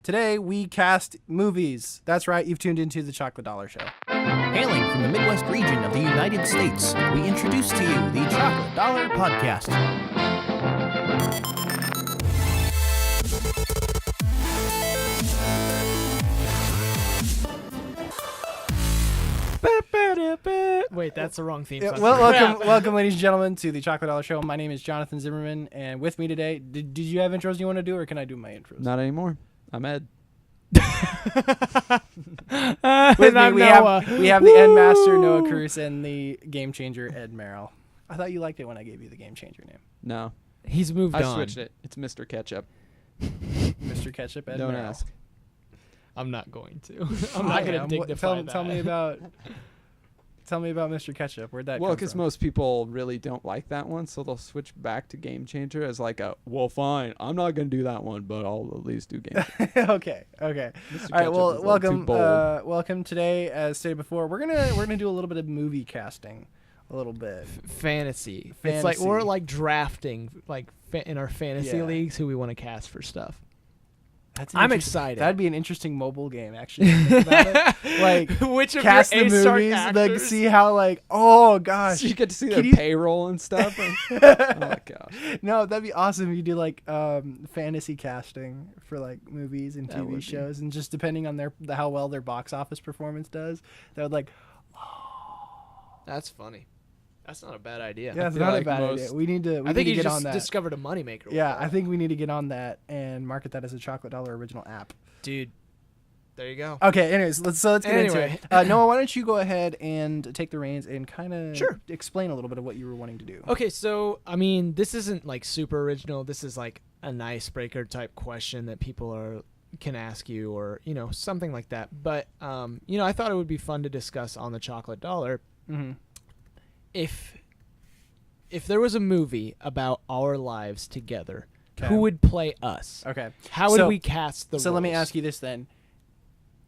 Today, we cast movies. That's right, you've tuned into the Chocolate Dollar Show. Hailing from the Midwest region of the United States, we introduce to you the Chocolate Dollar Podcast. Wait, that's the wrong theme song. Welcome, ladies and gentlemen, to the Chocolate Dollar Show. My name is Jonathan Zimmerman, and with me today, did you have intros you want to do, or can I do my intros? Not anymore. I'm Ed. With me, we have the Ed Master, Noah Cruz, and the Game Changer, Ed Merrill. I thought you liked it when I gave you the Game Changer name. No. He's moved on. I switched it. It's Mr. Ketchup. Mr. Ketchup, Ed Don't Merrill. ask. I'm not going to. I'm not going to dignify that. Tell me about Mr. Ketchup. Where'd that Well, come because from? most people really don't like that one, so they'll switch back to Game Changer as like a, well, fine, I'm not going to do that one, but I'll at least do Game Changer. Okay. Mr. All right. Ketchup Well, is a little too bold. welcome today. As stated before, we're gonna do a little bit of movie casting, a little bit. Fantasy. It's like we're like drafting, like in our fantasy leagues, who we want to cast for stuff. I'm excited. That'd be an interesting mobile game, actually. Think about it. Like, which of cast your the A-star movies, like actors? see how like, oh gosh, So you get to see Can their you- payroll and stuff. Oh my gosh. No, that'd be awesome. You do like fantasy casting for like movies and That would TV be. shows, and just depending on how well their box office performance does, that would like. That's funny. That's not a bad idea. Yeah, it's feel not a like bad most- idea. We need to. I think need you to get just on that. discovered a moneymaker. Yeah, I think we need to get on that and market that as a Chocolate Dollar original app. Dude, there you go. Okay, anyways, let's get into Anyway. it. Noah, why don't you go ahead and take the reins and kind of Sure. explain a little bit of what you were wanting to do. Okay, so I mean, this isn't like super original. This is like an icebreaker type question that people can ask you, or something like that. But I thought it would be fun to discuss on the Chocolate Dollar Mm-hmm. if there was a movie about our lives together. Okay. Who would play us? Okay. How would So- we cast the So let me roles? ask you this then.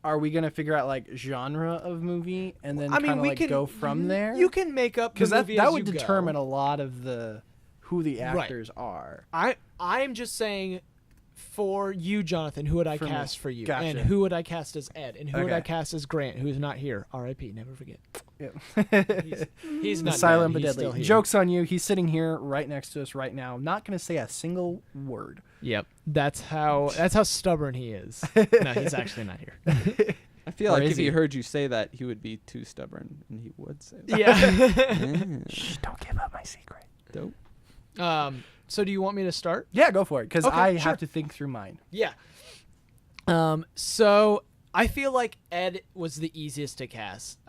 Are we going to figure out like genre of movie and then I mean, kind of we like can go from there? You can make up the Because movie that as would you go. determine a lot of who the Right. actors are. I'm just saying, for you, Jonathan, who would I For me. cast for you? Gotcha. And who would I cast as Ed? And who would I Okay. cast as Grant, who's not here? R.I.P. Never forget. Yeah. He's not Silent dead. but He's still deadly. here. Joke's on you. He's sitting here right next to us right now. I'm not going to say a single word. Yep. That's how stubborn he is. No, he's actually not here. I feel Or like is if he he? heard you say that, he would be too stubborn, and he would say that. Yeah. Shh, don't give up my secret. Dope. So do you want me to start? Yeah, go for it, because Okay, I sure. have to think through mine. Yeah. So I feel like Ed was the easiest to cast.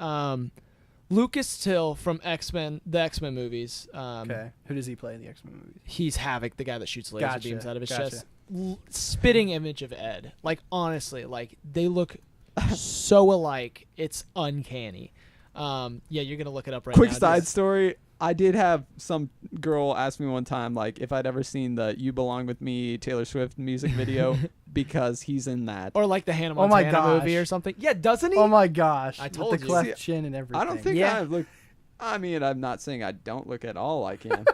Lucas Till from X-Men, the X-Men movies. Okay. Who does he play in the X-Men movies? He's Havoc, the guy that shoots laser Gotcha, beams out of his gotcha. chest. Spitting image of Ed. Like, honestly, like, they look so alike. It's uncanny. Yeah, you're going to look it up right Quick now. side story. I did have some girl ask me one time, like, if I'd ever seen the "You Belong with Me" Taylor Swift music video because he's in that. Or like the Hannah Oh my Montana movie gosh. or something. Yeah, doesn't he? Oh my gosh! I told with the you. cleft See, chin and everything. I don't think Yeah. I look. I mean, I'm not saying I don't look at all like him.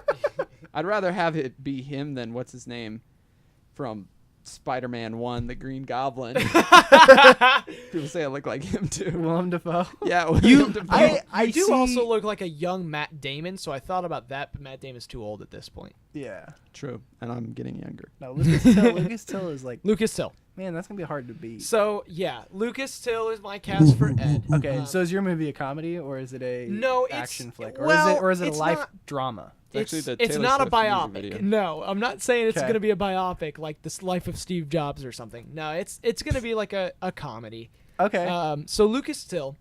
I'd rather have it be him than what's his name from Spider-Man 1, the Green Goblin. People say I look like him too. Willem Dafoe. Yeah, William Dafoe. I do see- also look like a young Matt Damon, so I thought about that, but Matt Damon's too old at this point. Yeah. True, and I'm getting younger. No, Lucas Till is like, Lucas Till. man, that's gonna be hard to beat. So, yeah, Lucas Till is my cast for Ed. Okay, so is your movie a comedy or is it a No, it's- action flick or well, is it a it's life not- drama? Actually, the it's Taylor not a Swift music biopic. video. No, I'm not saying it's Okay. going to be a biopic like this Life of Steve Jobs or something. No, it's going to be like a comedy. Okay, So Lucas Till,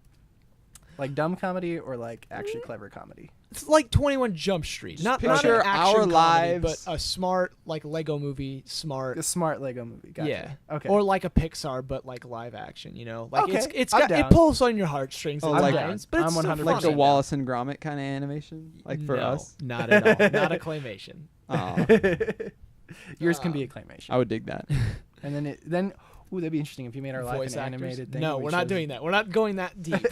like dumb comedy or like actually clever comedy? it's like 21 Jump Street. Just Not picture an action our comedy, lives. but a smart like Lego movie, smart. A smart Lego movie. Gotcha. Yeah. Okay. Or like a Pixar, but like live action. Like Okay, it's I'm got, down. it pulls on your heartstrings. Oh, at like- times, but it's I'm still 100% Like the funny. Wallace and Gromit kind of animation, like for No, us. not at all. Not a claymation. Aw, Yours can be a claymation. I would dig that. And then ooh, that'd be interesting if you made our life Voice an actors? animated thing. No, which we're not is- doing that. We're not going that deep.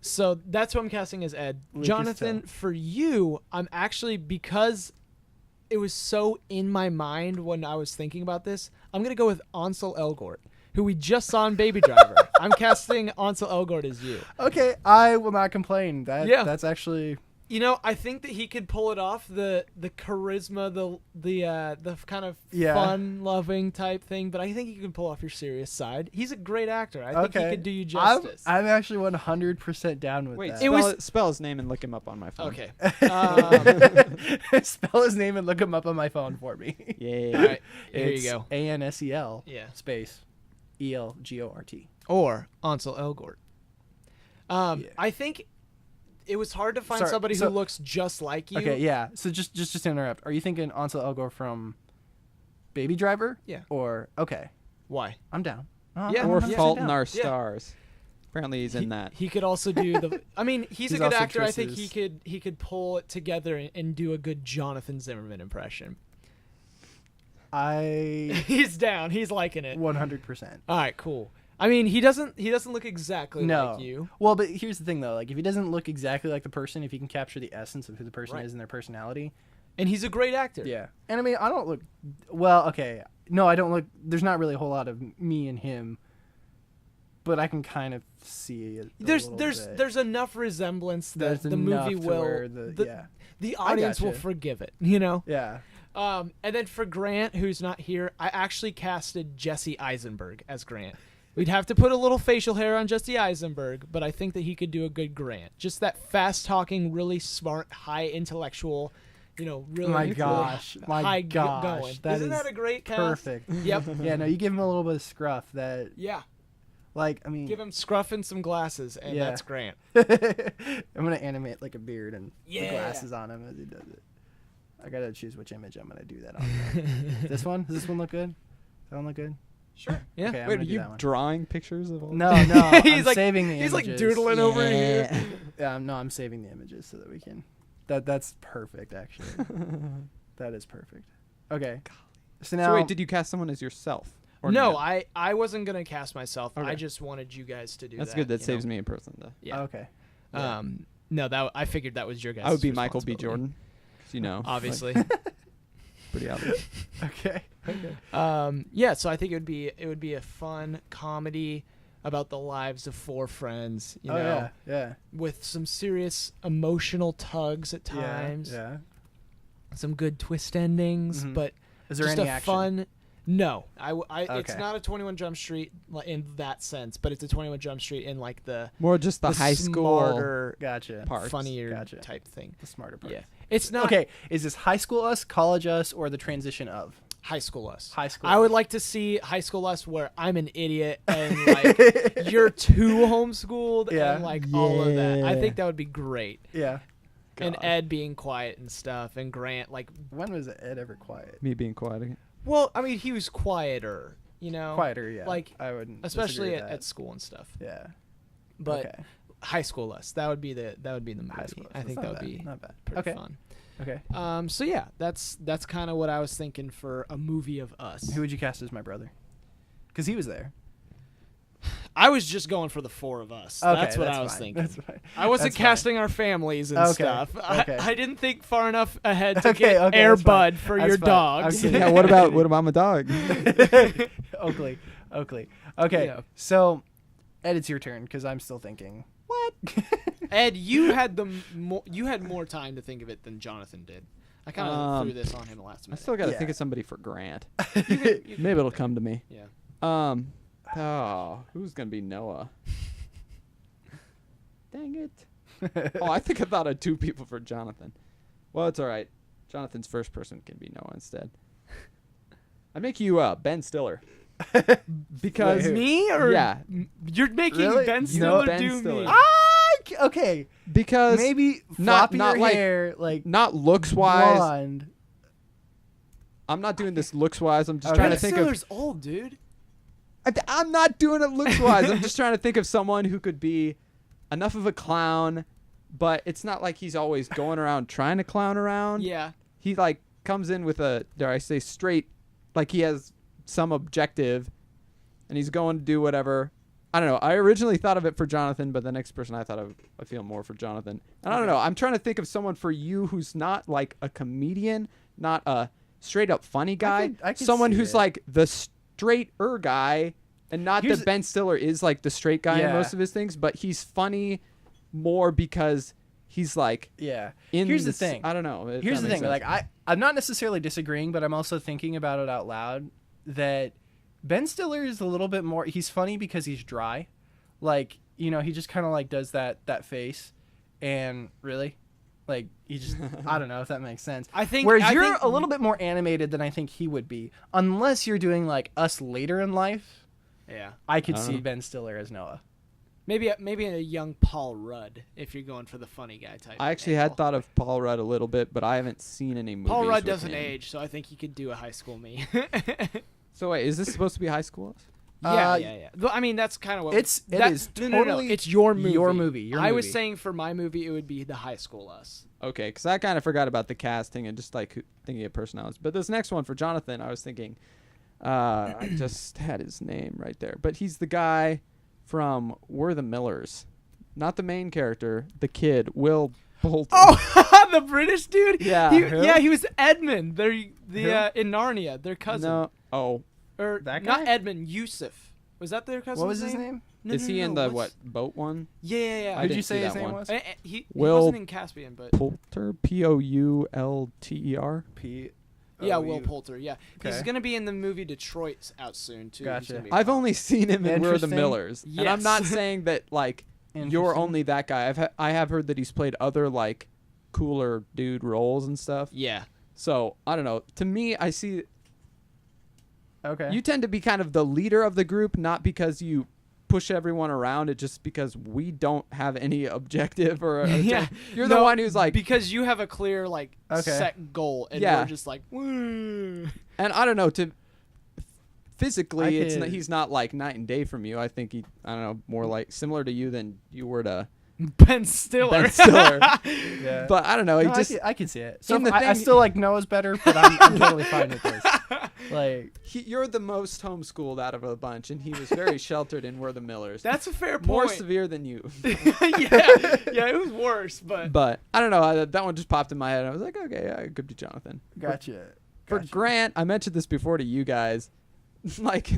So that's who I'm casting as Ed. Lucas Jonathan, Till. for you, I'm actually, because it was so in my mind when I was thinking about this. I'm gonna go with Ansel Elgort, who we just saw in Baby Driver. I'm casting Ansel Elgort as you. Okay, I will not complain. That's actually. You know, I think that he could pull it off. The charisma, the kind of fun-loving type thing. But I think he can pull off your serious side. He's a great actor. I think he could do you justice. I'm actually 100% down with that. Wait, spell his name and look him up on my phone. Okay. Spell his name and look him up on my phone for me. Yeah. All right. Here you go. Ansel. Yeah. Space Elgort. Or Ansel Elgort. I think it was hard to find somebody who looks just like you. Okay, yeah. So just to interrupt, are you thinking Ansel Elgort from Baby Driver? Yeah. Or okay, why? I'm down. Yeah. Or I'm Fault in down. Our Stars. Apparently he's in that. He could also do the. I mean, he's a good also actor. I think Triss's. he could pull it together and do a good Jonathan Zimmerman impression. He's down. He's liking it. 100%. All right, cool. I mean, he doesn't look exactly No. like you. Well, but here's the thing though. Like, if he doesn't look exactly like the person, if he can capture the essence of who the person Right. is and their personality. And he's a great actor. Yeah. And I mean, I don't look. Well, okay. No, I don't look. There's not really a whole lot of me and him. But I can kind of see it. There's enough resemblance that There's the movie enough to will where the audience will gotcha. forgive it, you know? Yeah. And then for Grant, who's not here, I actually casted Jesse Eisenberg as Grant. We'd have to put a little facial hair on Jesse Eisenberg, but I think that he could do a good Grant. Just that fast-talking, really smart, high intellectual, really My gosh. high gosh. going. That Isn't is that a great cast? perfect. Yep. Yeah, no, you give him a little bit of scruff that, Yeah. like, I mean. Give him scruff and some glasses, and Yeah. that's Grant. I'm going to animate, like, a beard and the glasses on him as he does it. I got to choose which image I'm going to do that on. This one? Does this one look good? Does that one look good? Sure. Yeah. Okay, I'm Wait, gonna are do you that one. drawing pictures of all No, I'm He's like- saving the He's images. like doodling over here. Yeah, no, I'm saving the images so that we can. That's perfect, actually. That is perfect. Okay. So now. So wait, did you cast someone as yourself? Or No, I wasn't gonna cast myself. I Okay. just wanted you guys to do That's that. good. That you saves know? me a person, though. Yeah. Okay. Yeah. No, that I figured that was your guys. I would be Michael B. Jordan. 'Cause Obviously. Pretty obvious. Okay. Yeah. So I think it would be a fun comedy about the lives of four friends. You know, yeah. with some serious emotional tugs at times. Yeah. Some good twist endings, Mhm. but Is there just any a action? fun. No, it's Okay. not a 21 Jump Street in that sense, but it's a 21 Jump Street in like the More just the high school smarter, Gotcha. parts. funnier Gotcha. type thing. The smarter part. Yeah, it's not Okay. Is this high school us, college us, or the transition of High School Us. high school? I would like to see High School Us where I'm an idiot and like you're too homeschooled Yeah. and like all of that. I Yeah. think that would be great. Yeah. And Gosh. Ed being quiet and stuff, and Grant like, When was Ed ever quiet? Me being quiet again. well, I mean he was quieter, you know, Quieter, yeah. like, I wouldn't. especially disagree with at that. school and stuff. Yeah. But okay. High School Us, that would be the movie. High school. Us. I That's think not that would bad. be not bad. pretty Okay. fun. Okay. So yeah, that's kind of what I was thinking for a movie of us. Who would you cast as my brother? Because he was there. I was just going for the four of us. Okay, that's what I that's was fine. thinking. That's fine. I wasn't That's fine. casting our families and Okay, stuff. okay. I didn't think far enough ahead to Okay, get okay, Air that's fine. Bud for That's your fine. dogs. Okay. Yeah. What about my dog? Oakley. Okay. Yeah. So, Ed, it's your turn because I'm still thinking. What? Ed, you had more time to think of it than Jonathan did. I kind of threw this on him last I minute. still got to Yeah. think of somebody for Grant. Maybe it'll come to me. Yeah. Oh, who's gonna be Noah? Dang it! Oh, I think I thought of two people for Jonathan. Well, it's all right. Jonathan's first person can be Noah instead. I make you Ben Stiller because Wait, who? Me or Yeah. You're making Really? Ben No, Stiller Ben do Stiller. me. Okay. because Maybe not floppier like- hair, like not looks wise. blonde. I'm not doing this looks wise. I'm just Okay. trying Ben to think Stiller's old, dude. I'm not doing it looks wise. I'm just trying to think of someone who could be enough of a clown, but it's not like he's always going around trying to clown around. Yeah. He like comes in with a, dare I say, straight, like he has some objective and he's going to do whatever. I don't know. I originally thought of it for Jonathan, but the next person I thought of, I feel more for Jonathan. And I don't know. I'm trying to think of someone for you who's not like a comedian, not a straight up funny guy. I could Someone see who's it. like the straighter guy, and not Here's that Ben Stiller is like the straight guy in Yeah. most of his things, but he's funny more because he's like Yeah. in Here's the this- thing. I don't know. if Here's that the makes thing. sense. Like I'm not necessarily disagreeing, but I'm also thinking about it out loud that Ben Stiller is a little bit more. He's funny because he's dry, like he just kind of like does that face, and really, like he just I don't know if that makes sense. I think. Whereas I you're think- a little bit more animated than I think he would be, unless you're doing like us later in life. Yeah. I could I don't see know. Ben Stiller as Noah. Maybe a young Paul Rudd if you're going for the funny guy type. I actually had thought of Paul Rudd a little bit, but I haven't seen any movies. Paul Rudd with doesn't him. age, so I think he could do a High School Me. So wait, is this supposed to be High School? Yeah. Well, I mean, that's kind of what It is No. totally It's your movie. your movie, your I was movie. saying for my movie, it would be the High School Us. Okay, because I kind of forgot about the casting and just like thinking of personalities. But this next one for Jonathan, I was thinking, I just had his name right there, but he's the guy from We're the Millers, not the main character, the kid, Will Bolton. Oh, the British dude. Yeah. He was Edmund. They're in Narnia. Their cousin. No. Oh, Or That not guy? Edmund. Yusuf. Was that their cousin? What was his name? No, is no, he no, in no, the what's- boat one? Yeah. I Who'd didn't you see say his that name one. was? He Will wasn't in Caspian, but Poulter, Poulter. P. yeah, Oh, Will you- Poulter. Yeah, he's Okay. gonna be in the movie Detroit's out soon too. He's Gotcha. gonna be I've only seen him in We're the Interesting. Millers, and I'm not Yes. saying that like you're Interesting. only that guy. I have heard that he's played other like cooler dude roles and stuff. Yeah. So I don't know. To me, I see Okay. you tend to be kind of the leader of the group, not because you push everyone around. It's just because we don't have any objective or Yeah. You're the No, one who's like, because you have a clear like Okay. set goal, and Yeah. we're just like, "Woo." and I don't know. To physically, I it's could- not, he's not like night and day from you. I think I don't know, more like similar to you than you were to Ben Stiller. Ben Stiller. Yeah. But I don't know. No, He just I can see it. So in the I thing- still like Noah's better, but I'm totally fine with this. Like, you're the most homeschooled out of a bunch, and he was very sheltered in We're the Millers. That's a fair point. more severe than you. yeah, it was worse, but But I don't know. That one just popped in my head. I was like, okay, yeah, it could be Jonathan. gotcha. For Gotcha. Grant, I mentioned this before to you guys. Like,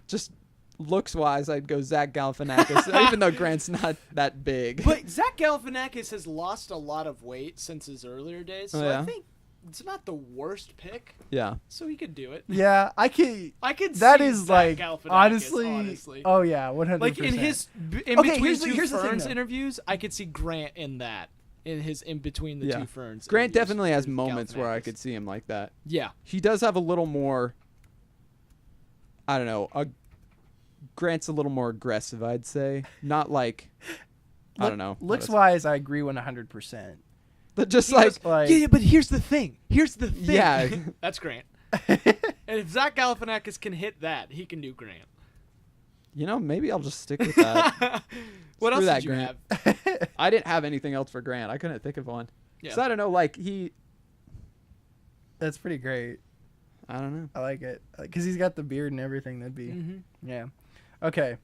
just looks wise, I'd go Zach Galifianakis, even though Grant's not that big. but Zach Galifianakis has lost a lot of weight since his earlier days, so Oh, yeah? I think it's not the worst pick. Yeah. So he could do it. Yeah, I can. I could. That see is Zach like Galifianakis, honestly. Oh yeah, 100%. like in his in Okay, between here's the- two here's the thing, Ferns though. interviews, I could see Grant in that. In his in between the Yeah. two Ferns. Grant interviews definitely has with moments where I Galifianakis. could see him like that. Yeah. He does have a little more, I don't know, Grant's a little more aggressive, I'd say. Not like, I don't know. Looks wise, I agree 100%. But just He like, goes, Like, yeah, but here's the thing. Yeah. That's Grant. And if Zach Galifianakis can hit that, he can do Grant. you know, maybe I'll just stick with that. What Screw else that, did you Grant. have? I didn't have anything else for Grant. I couldn't think of one. Yeah. So I don't know, like that's pretty great. I don't know. I like it because he's got the beard and everything. That'd be yeah. Okay.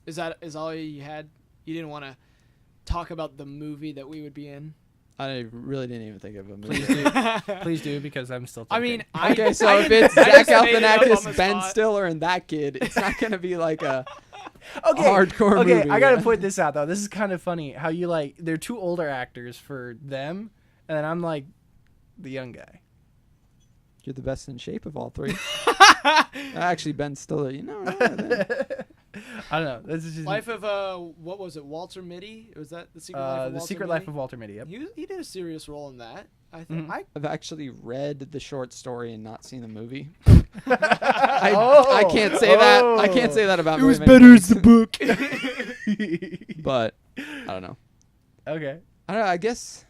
Is all you had? You didn't want to talk about the movie that we would be in? I really didn't even think of a movie. Please do. Please do because I'm still. I Thinking. mean, Okay, so I if didn't- it's I Zach just made it up on the Galifianakis, Ben spot. Stiller, and that kid, it's not gonna be like a okay, hardcore okay, movie. I gotta yeah. point this out though. This is kind of funny how you like they're two older actors for them, and then I'm like the young guy. You're the best in shape of all three. Actually, Ben Stiller, you know. I don't know. This is just Life of what was it? Walter Mitty? Was that the Secret Life of the Walter Secret Mitty? Life of Walter Mitty. Yep. He did a serious role in that. I think. Mhm. I've actually read the short story and not seen the movie. Oh. I can't say that. I can't say that about. It was very many better as things. the book. But I don't know. Okay. I don't know. I guess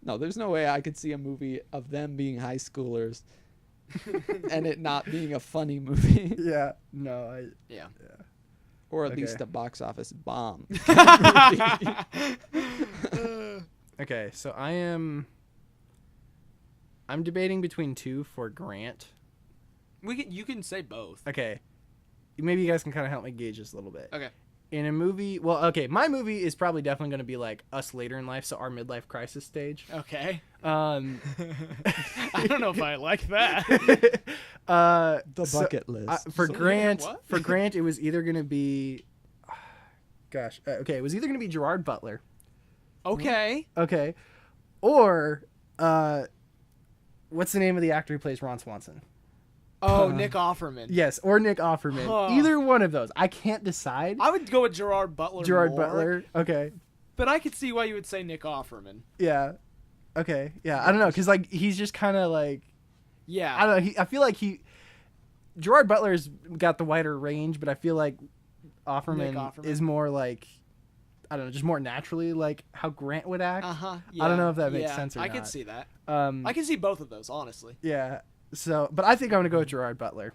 no. There's no way I could see a movie of them being high schoolers and it not being a funny movie, Yeah. No. Yeah. or at Okay. least a box office bomb. Okay. So I'm debating between two for Grant. You can say both. Okay. Maybe you guys can kind of help me gauge this a little bit. Okay. in a movie. Well, okay, my movie is probably definitely going to be like us later in life, so our midlife crisis stage. Okay. Um, I don't know if I like that. The bucket list. For So, Grant, what? for Grant, it was either going to be, gosh, okay, it was either going to be Gerard Butler, Okay. okay, or what's the name of the actor who plays Ron Swanson? Oh, Nick Offerman. Yes, or Nick Offerman. Huh. Either one of those. I can't decide. I would go with Gerard Butler. Gerard more, Butler. Okay. But I could see why you would say Nick Offerman. Yeah. Okay. Yeah. I don't know, because like he's just kind of like, Yeah. I don't know. I feel like Gerard Butler's got the wider range, but I feel like Offerman is more like, I don't know, just more naturally like how Grant would act. Yeah. I don't know if that makes sense or I not. can see that. Um, I can see both of those, honestly. yeah. So, but I think I'm gonna go with Gerard Butler.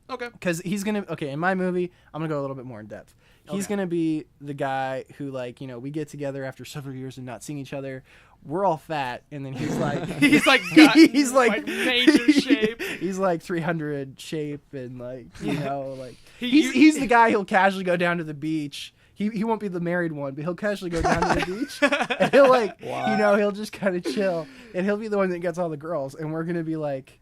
Okay. Because he's gonna in my movie I'm gonna go a little bit more in depth. He's Okay. gonna be the guy who, like, we get together after several years of not seeing each other. We're all fat, and then he's like He's like got, he's like major shape. He's like 300 shape, and like like He- he's the guy who'll casually go down to the beach. He won't be the married one, but he'll casually go down to the beach, and he'll like he'll just kind of chill, and he'll be the one that gets all the girls, and we're gonna be like,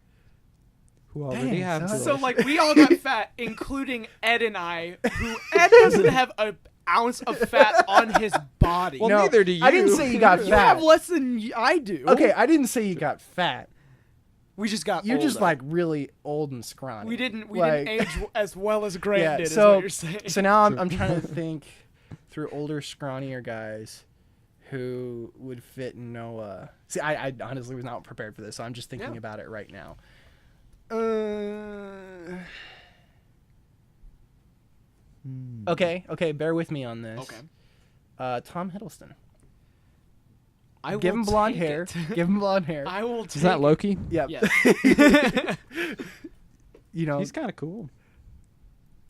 Who already Dang, have son. So like we all got fat, including Ed and I, who Ed doesn't have an ounce of fat on his body. Well, no, neither do you. I didn't say you got You fat. have less than I do. Okay, I didn't say you got fat. We just got You're just older. like really old and scrawny. we didn't Like- age as well as Grant Yeah, did. so- is what you're saying. So now I'm trying to think through older, scrawnier guys who would fit Noah. See, I honestly was not prepared for this, so I'm just thinking Yeah. about it right now. Okay, bear with me on this. Okay. Tom Hiddleston. I Give will him blonde take hair. it. Give him blonde hair. I will take Is that Loki? Yep. Yes. He's kind of cool.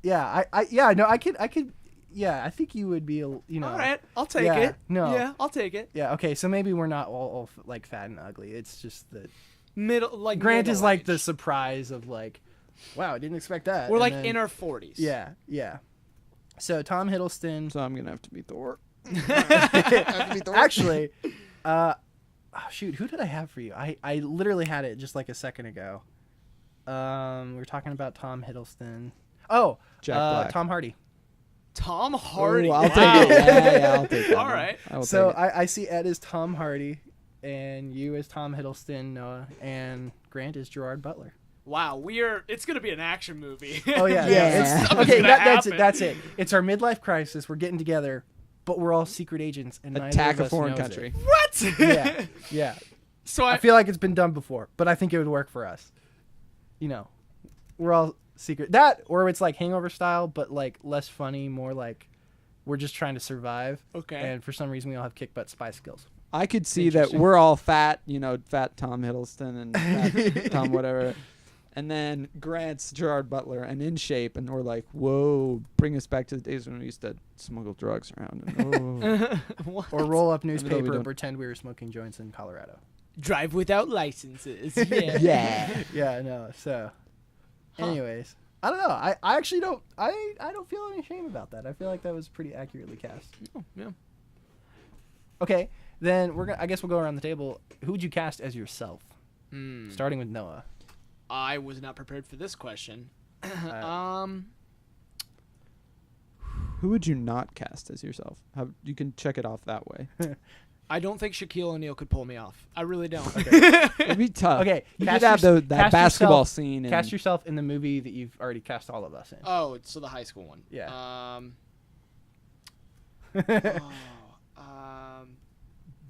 Yeah, I could. Yeah, I think you would be. All right, I'll take Yeah, it. no. Yeah, I'll take it. Yeah. Okay. So maybe we're not all like fat and ugly. It's just that Middle, like Grant is like the middle-aged. surprise of like, wow, I didn't expect that. We're And like then- in our 40s. Yeah. So Tom Hiddleston. So I'm gonna have to be Thor. Actually, oh, shoot, who did I have for you? I literally had it just like a second ago. We were talking about Tom Hiddleston. Oh, Jack Black. Tom Hardy. Tom Hardy. Ooh, I'll Wow. take it. Yeah, I'll take that. All one. right. I will So take it. I see Ed as Tom Hardy, and you as Tom Hiddleston, Noah, and Grant is Gerard Butler. Wow, it's gonna be an action movie. Oh yeah, Yeah. It's, Something's okay, gonna that's it. happen. That's it. It's our midlife crisis. We're getting together, but we're all secret agents, and neither Attack of a us foreign knows country. What? It. Yeah. So I feel like it's been done before, but I think it would work for us. We're all secret. That, or it's like Hangover style, but like less funny, more like we're just trying to survive. Okay. And for some reason, we all have kick butt spy skills. I could see that Interesting. we're all fat, fat Tom Hiddleston and fat Tom whatever. And then Grant's Gerard Butler and in shape, and we're like, whoa, bring us back to the days when we used to smuggle drugs around. And, oh. Or roll up we newspaper and don't. pretend we were smoking joints in Colorado. Drive without licenses. Yeah. Yeah. Yeah, no. So, Huh. anyways, I don't know. I actually don't. I don't feel any shame about that. I feel like that was pretty accurately cast. Oh, yeah. Okay, then I guess we'll go around the table. Who would you cast as yourself? Starting with Noah. I was not prepared for this question. Who would you not cast as yourself? You can check it off that way. I don't think Shaquille O'Neal could pull me off. I really don't. It'd be tough. Okay, you cast could have yours- that cast basketball yourself- scene. And Cast yourself in the movie that you've already cast all of us in. Oh, so the high school one. Yeah.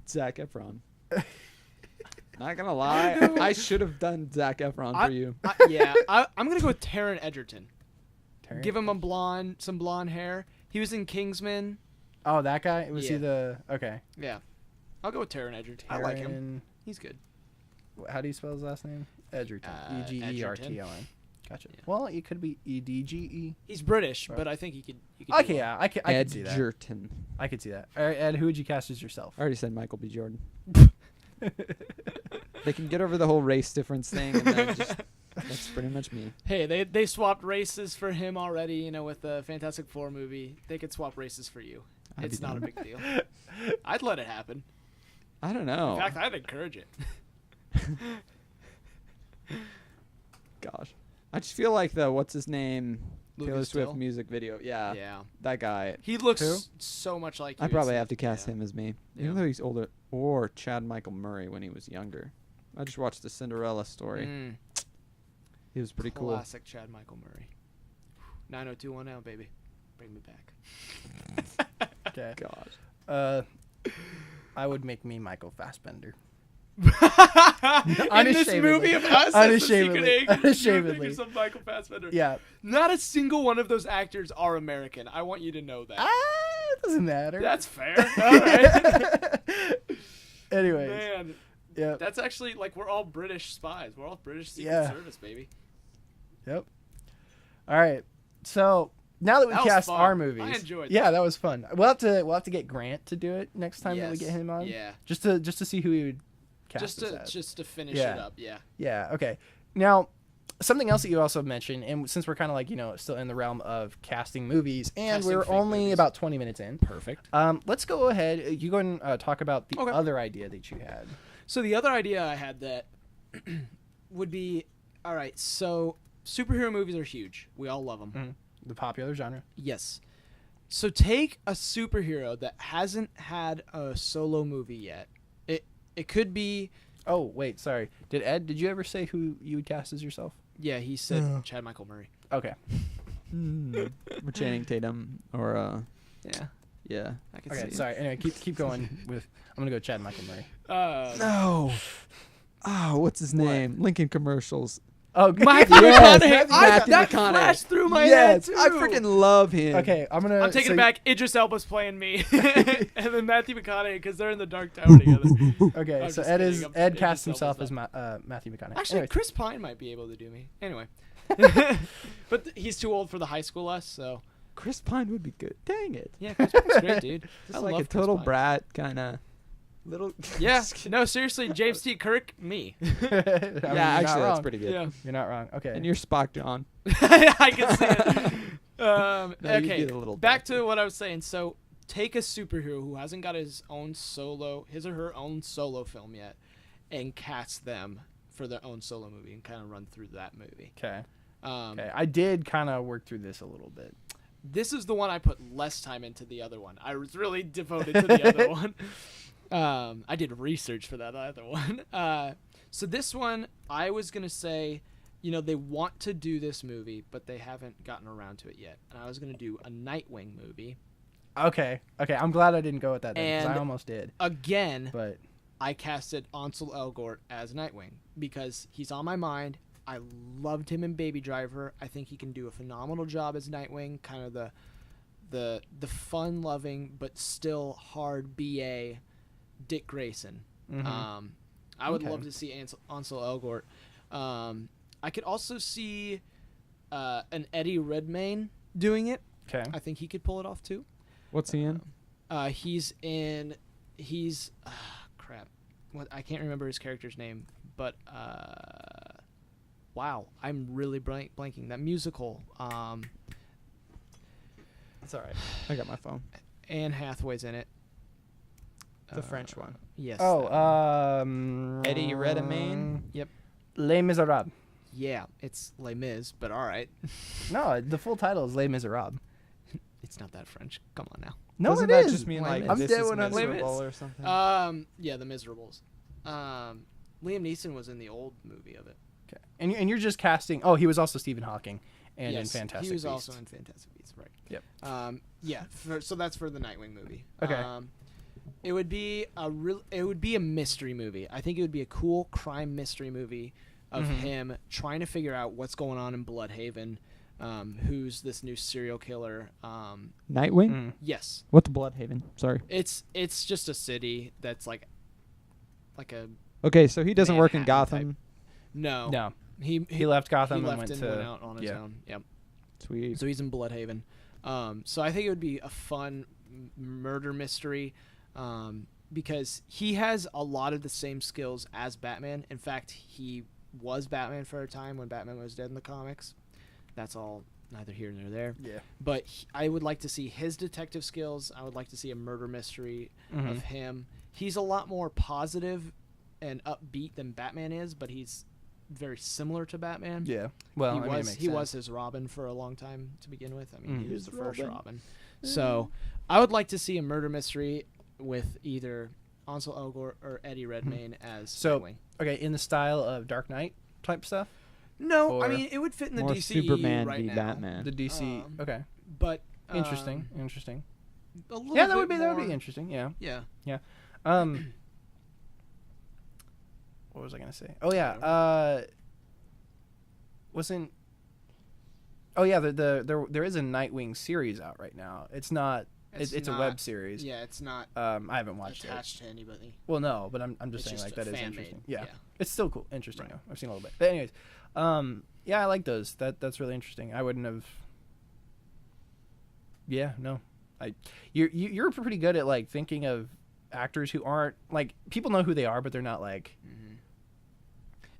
Zac Efron. Not gonna lie, I should have done Zac Efron for you. I'm gonna go with Taron Egerton. Terrence? Give him some blonde hair. He was in Kingsman. Oh, that guy? Was he Yeah. the... Okay. Yeah, I'll go with Taron Egerton. I like him. Taron- He's good. How do you spell his last name? Edgerton. Egerton. Gotcha. Yeah. Well, it could be Edge. He's British, Right. but I think he could. Okay, yeah, I could see that. Edgerton. I could see that. All right, Ed, who would you cast as yourself? I already said Michael B. Jordan. They can get over the whole race difference thing and then just That's pretty much me. Hey, they swapped races for him already, you know, with the Fantastic Four movie. They could swap races for you. It's not a big deal. I'd let it happen. I don't know. In fact, I'd encourage it. Gosh. I just feel like the what's his name Lucas Taylor Swift Till? music video. Yeah. Yeah. That guy. He looks Who? so much like you. I'd probably It's have to like- cast yeah. him as me. Yeah. Even though he's older. Or Chad Michael Murray when he was younger. I just watched the Cinderella story. Mm, He was pretty cool. classic Chad Michael Murray. 90210, baby. Bring me back. Okay. Gosh. I would make me Michael Fassbender. In this Unashamedly. movie of us, Unashamedly. Unashamedly. Unashamedly. Of Michael Fassbender. Yeah. Not a single one of those actors are American. I want you to know that. It doesn't matter. That's fair. All right. Anyways. Man, Yeah. that's actually like we're all British spies. We're all British Secret Yeah. Service, baby. Yep. All right. So now that we That was cast fun. our movies, I enjoyed yeah, that. that was fun. We'll have to get Grant to do it next time that we Yes. get him on. Yeah. Just to see who he would cast us as. Just to finish Yeah. it up. Yeah. Yeah. Okay. Now, something else that you also mentioned, and since we're kind of like still in the realm of casting movies, and Casting we're fake only movies. about 20 minutes in. Perfect. Let's go ahead. You go and talk about the Okay. other idea that you had. So the other idea I had that would be, all right, so superhero movies are huge. We all love them. Mm-hmm. The popular genre. Yes. So take a superhero that hasn't had a solo movie yet. It could be, Oh wait, sorry. Did you ever say who you would cast as yourself? yeah, he said Chad Michael Murray. Okay. Or Channing Tatum. Or, Yeah, yeah. I can Okay. see it. Sorry. Anyway, keep going with. I'm gonna go Chad Michael Murray. No. Oh, what's his name? Lincoln Commercials. Oh, Matthew Yes, McConaughey. Matthew That McConaughey. flashed through my Yes, head too. I freaking love him. Okay, I'm gonna. I'm taking so it back. Idris Elba's playing me, and then Matthew McConaughey because they're in the Dark Tower together. Okay, I'm so just Ed kidding. is I'm- Ed Idris cast Elba's himself not. as Matthew McConaughey. Actually, Anyways, Chris Pine might be able to do me. Anyway, but he's too old for the high school us. So Chris Pine would be good. Dang it. yeah, Chris Pine's great, dude. Just I like love a Chris total Pine. brat kind of little. Yeah, no, seriously, James T. Kirk, me. I mean, Yeah, you're actually, not that's wrong. pretty good. Yeah, You're not wrong. Okay. And you're Spock, John. I can see it. No, you'd Okay, be a little back dark. to what I was saying. So take a superhero who hasn't got his or her own solo film yet, and cast them for their own solo movie and kind of run through that movie. Okay. Um, Okay. I did kind of work through this a little bit. This is the one I put less time into the other one. I was really devoted to the other one. I did research for that other one. So this one, I was going to say, they want to do this movie, but they haven't gotten around to it yet. And I was going to do a Nightwing movie. Okay. Okay. I'm glad I didn't go with that because I And- almost did. Again, But I casted Ansel Elgort as Nightwing because he's on my mind. I loved him in Baby Driver. I think he can do a phenomenal job as Nightwing, kind of the fun-loving but still hard BA Dick Grayson. Mhm. I would Okay. love to see Ansel Elgort. I could also see an Eddie Redmayne doing it. okay. I think he could pull it off too. What's he in? He's crap. What I can't remember his character's name, but wow, I'm really blanking. That musical. It's all right. I got my phone. Anne Hathaway's in it. The French one. Yes. Oh, that one. Eddie Redmayne? Yep. Les Miserables. Yeah, it's Les Mis, but all right. No, the full title is Les Miserables. It's not that French. Come on now. No, Doesn't it that is. just mean Les like Mis. I'm this dead is when I say miserable Les or something? Yeah, The Miserables. Liam Neeson was in the old movie of it. Okay. And you're just casting. Oh, he was also Stephen Hawking and Yes, in Fantastic he was Beasts. also in Fantastic Beasts, right? Yep. Yeah. So that's for the Nightwing movie. Okay. It would be a mystery movie. I think it would be a cool crime mystery movie of him trying to figure out what's going on in Bloodhaven. Who's this new serial killer? Nightwing? Mm. Yes, What's Bloodhaven? Sorry. it's just a city that's like a Okay, so he doesn't work in Manhattan Gotham. no. No, He he left Gotham he and left went and to. went out on his yeah. own. Yep. Sweet. So he's in Bloodhaven. So I think it would be a fun murder mystery because he has a lot of the same skills as Batman. In fact, he was Batman for a time when Batman was dead in the comics. That's all neither here nor there. Yeah. But I would like to see his detective skills. I would like to see a murder mystery of him. He's a lot more positive and upbeat than Batman is, but he's very similar to Batman. Yeah. Well, he I mean, it makes he sense. was his Robin for a long time to begin with. I mean, he was His the first Robin. Robin. So I would like to see a murder mystery with either Ansel Elgort or Eddie Redmayne as So- Nightwing. Okay, in the style of Dark Knight type stuff. No, I or mean it would fit in the More DC Superman right v now. Batman. The DC. Okay. But Interesting. Interesting. A little Yeah, that bit would be more- interesting. Yeah. Yeah. What was I gonna say? Oh yeah. Wasn't. Oh yeah. There is a Nightwing series out right now. It's not. It's a not- web series. Yeah, it's not I haven't watched it. attached to anybody. Well, no, but I'm just It's saying just like a that is fan interesting. made. Yeah. It's still cool, interesting. Right. Though. I've seen a little bit, but anyways, yeah, I like those. That's really interesting. I wouldn't have. Yeah, no, you're pretty good at like thinking of actors who aren't like people know who they are, but they're not like.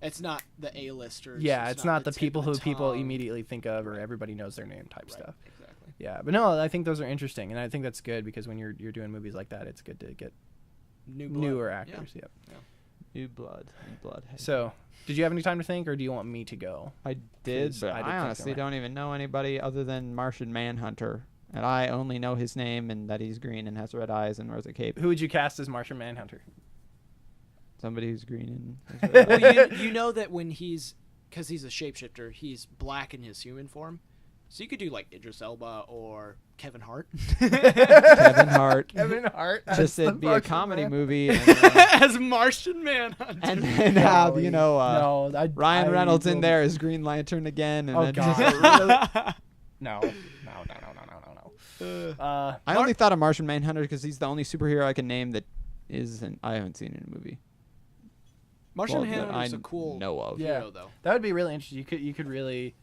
It's not the A-listers. Yeah, it's not the tip people of who the people tongue. immediately think of or Right. everybody knows their name type Right, stuff. Exactly. Yeah, but no, I think those are interesting, and I think that's good because when you're doing movies like that, it's good to get New blood. newer actors. Yeah. New blood. So, did you have any time to think, or do you want me to go? I did, 'Cause but I did I think honestly about it. don't even know anybody other than Martian Manhunter. And I only know his name and that he's green and has red eyes and wears a cape. Who would you cast as Martian Manhunter? Somebody who's green and has red eyes. Well, you know that when because he's a shapeshifter, he's black in his human form. So you could do like Idris Elba or Kevin Hart. Kevin Hart. Kevin Hart. Just as the it'd be a Martian comedy Man- movie. And, As Martian Manhunter. and then have, No, you know, no, Ryan Reynolds in will- there as Green Lantern again. And Oh then god. just- Really? No. I only thought of Martian Manhunter because he's the only superhero I can name that isn't. I haven't seen in a movie. Martian Well, that Manhunter is I a cool know of. Yeah. hero, though. That would be really interesting. You could really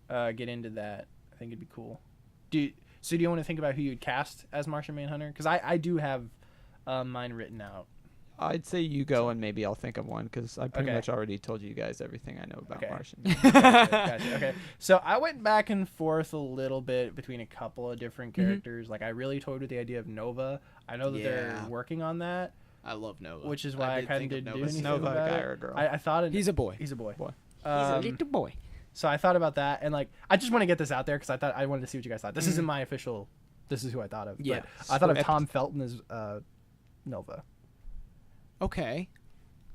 get into that. I think it'd be cool. Do you want to think about who you'd cast as Martian Manhunter? Because I do have mine written out. I'd say you go and maybe I'll think of one because I pretty Okay. much already told you guys everything I know about Okay. Martian. Gotcha. Okay. So I went back and forth a little bit between a couple of different characters. Like I really toyed with the idea of Nova. I know that they're Yeah. working on that, I love Nova. which is why I did kind think of didn't do Nova. anything Nova, a about guy it. or a girl? I thought He's a boy. He's a boy. Boy. boy. So I thought about that, and like I just want to get this out there because I wanted to see what you guys thought. This isn't my official. This is who I thought of. Yeah. But I thought of Script. Tom Felton as Nova, Okay.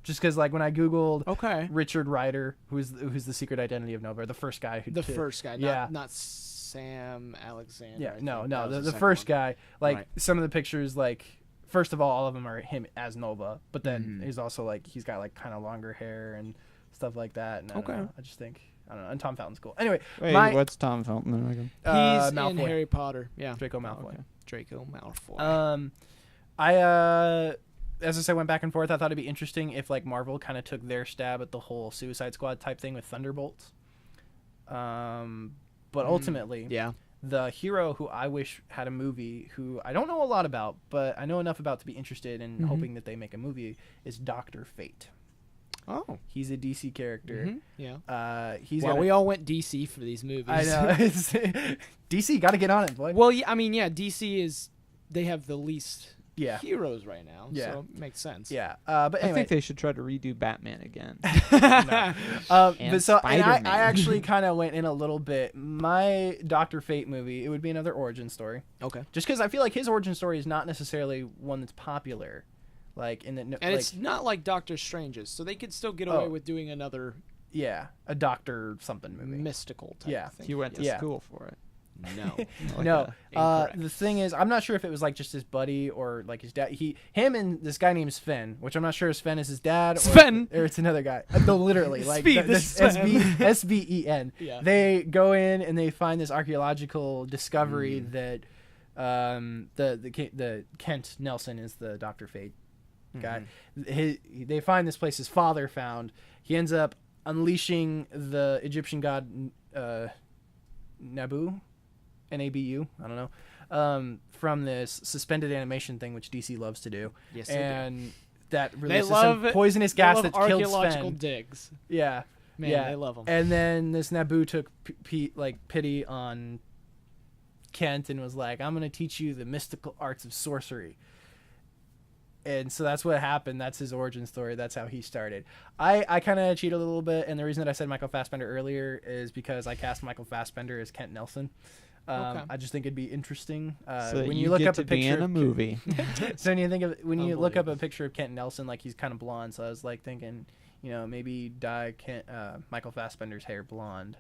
just because like when I googled Okay. Richard Ryder, who's the secret identity of Nova, the first guy who The first guy, yeah. not Sam Alexander. Yeah, I no, think. no, That was the second first one. guy. Like Right. some of the pictures, like first of all of them are him as Nova, but then Mhm. he's also like he's got like kind of longer hair and stuff like that. And I don't Okay. know, I just think I don't know. And Tom Felton's cool. Anyway, Wait, my what's Tom Felton? Again? He's in Malfoy. Harry Potter. Yeah. Draco Malfoy. okay. Draco Malfoy. As I said, went back and forth. I thought it'd be interesting if like Marvel kind of took their stab at the whole Suicide Squad type thing with Thunderbolts. But ultimately, yeah. the hero who I wish had a movie, who I don't know a lot about, but I know enough about to be interested in hoping that they make a movie, is Dr. Fate. Oh. He's a DC character. Yeah. He's Well, got we all went DC for these movies. I know. It's, DC, got to get on it, boy. Well, yeah, I mean, yeah, DC they have the least Yeah. heroes right now. Yeah. So it makes sense. Yeah. But I anyway. think they should try to redo Batman again. And Spider-Man. I actually kind of went in a little bit. My Dr. Fate movie, it would be another origin story. Okay. Just because I feel like his origin story is not necessarily one that's popular. Like in the And like, it's not like Doctor Strange's, so they could still get away Oh. with doing another yeah, a Doctor something movie. mystical type Yeah. thing. You went to Yeah. school for it. No. Like No, Incorrect. the thing is, I'm not sure if it was like just his buddy or like his dad. Him and this guy named Sven, which I'm not sure if Sven is his dad or, Sven. or it's another guy. No, literally, like Speed, this is Sven. SVEN. Yeah. They go in and they find this archaeological discovery that the Kent Nelson is the Dr. Fate guy. They find this place his father found. He ends up unleashing the Egyptian god Nabu. Nabu, I don't know, from this suspended animation thing, which DC loves to do. Yes, they do. and that They releases love some poisonous gas they that love kills archaeological Sven. digs. Yeah, Man, Yeah. they love him. And then this Naboo took pity on Kent and was like, I'm going to teach you the mystical arts of sorcery. And so that's what happened. That's his origin story. That's how he started. I kind of cheated a little bit, and the reason that I said Michael Fassbender earlier is because I cast Michael Fassbender as Kent Nelson. Okay. I just think it'd be interesting So when you you look get up to a be picture in a of movie. So when you look up a picture of Kent Nelson, like he's kind of blonde. So I was like thinking, maybe dye Michael Fassbender's hair blonde.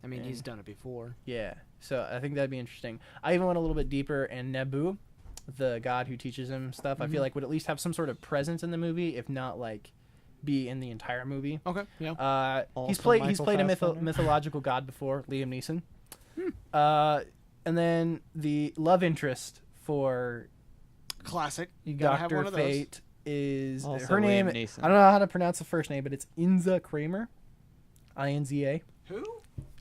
I mean, he's done it before. Yeah, so I think that'd be interesting. I even went a little bit deeper, and Naboo, the god who teaches him stuff, I feel like would at least have some sort of presence in the movie, if not like be in the entire movie. Okay. Yeah. He's Also played Michael a Fassbender? mythological god before, Liam Neeson. And then the love interest for Classic. You gotta have Dr. one of those. Fate is Also her name. Liam Neeson. I don't know how to pronounce the first name, but it's Inza Kramer. Inza. Who?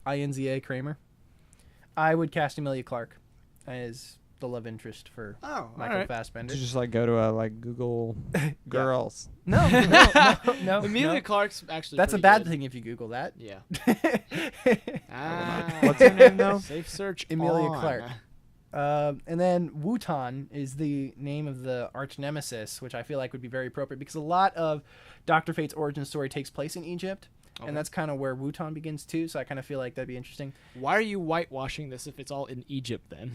Inza Kramer. I would cast Emilia Clarke as the love interest for Oh, Michael alright. Fassbender. To just like go to a Google girls. No. Emilia Clarke's actually. That's a pretty bad good. thing if you Google that. Yeah. What's her name though? Safe search. Emilia on. Clarke. And then Wutan is the name of the arch nemesis, which I feel like would be very appropriate because a lot of Dr. Fate's origin story takes place in Egypt. Okay. And that's kind of where Wutan begins too, so I kind of feel like that'd be interesting. Why are you whitewashing this if it's all in Egypt then?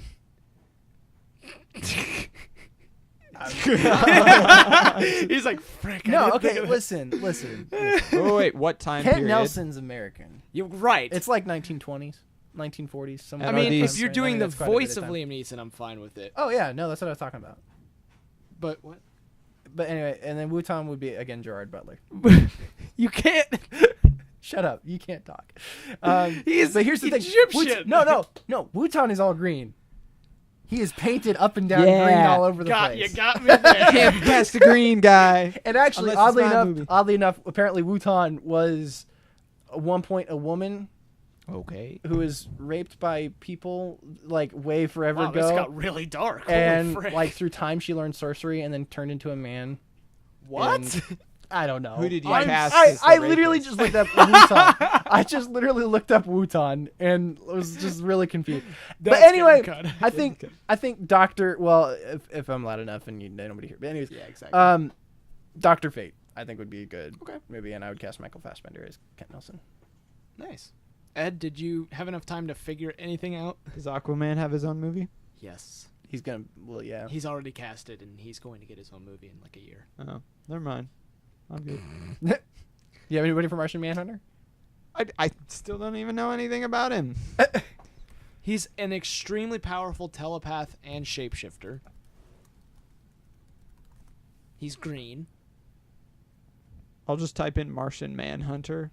He's like, frick. No, okay, listen. Oh wait, what time Kent period? Nelson's American. You're right. It's like 1920s, 1940s. Somewhere I Are mean, these- if you're I doing mean, the that's quite a bit voice of time. Liam Neeson, I'm fine with it. Oh yeah, no, that's what I was talking about. But what? But anyway, and then Wutan would be again Gerard Butler. You can't. Shut up, you can't talk. He's but here's the thing. Egyptian. No. Wutan is all green. He is painted up and down Yeah. green all over the place. You got me there. Can't cast a green guy. And actually, Unless it's my movie. oddly enough, apparently Wutan was at one point a woman Okay. who was raped by people like way forever Wow, ago. this got really dark. Holy And frick. like through time, she learned sorcery and then turned into a man. what? And I don't know. Who did you I'm- cast I, as the I literally rapist? just looked up Wutan. I just literally looked up Wutan and was just really confused. But That's anyway, getting cut. I think Doctor. Well, if I'm loud enough and nobody here. But anyways, Yeah, exactly. Dr. Fate I think would be a good Okay. movie, and I would cast Michael Fassbender as Kent Nelson. Nice. Ed, did you have enough time to figure anything out? Does Aquaman have his own movie? Yes. He's gonna. Well, yeah. He's already casted, and he's going to get his own movie in like a year. Oh, never mind. I'm good. You have anybody for Martian Manhunter? I still don't even know anything about him. He's an extremely powerful telepath and shapeshifter. He's green. I'll just type in Martian Manhunter